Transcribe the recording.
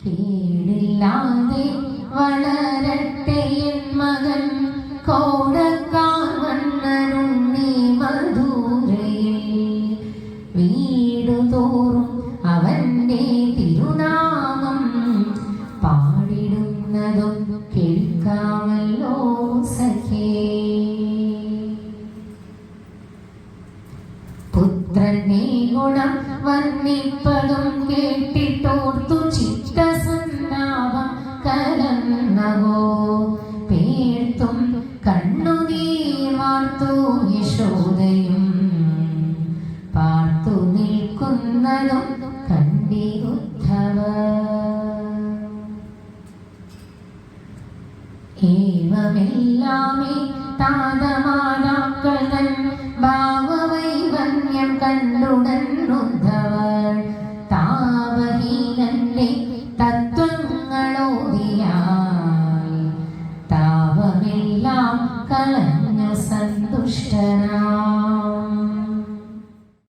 കേടില്ലാതെ വളരട്ടെ എൻ മകൻ കോടക്കാർ വണ്ണനുണ്ണി മധുരയിൽ. വീടുതോറും അവന്റെ തിരുനാമം പാടിടുന്നതും കേൾക്കാമല്ലോ സഖേ. പുത്രനെ ഗുണം വർണ്ണിപ്പതും കേട്ടിട്ടോർത്തു ചിത്തസന്നാവം കലർന്നവോ. പേർത്തും കണ്ണുനീർ വാർത്തു യശോദയും പാർത്തു നിൽക്കുന്നതും കണ്ടിരുദ്ധവ. ഏവമെല്ലാമേ താതമാതാക്കൾ തൻ ഭാവവൈവന്യം കണ്ടുടന്നുദ്ധവർ താപഹീനന്റെ തത്വങ്ങളോതിയായി താപമെല്ലാം കളഞ്ഞു സന്തുഷ്ടനായി.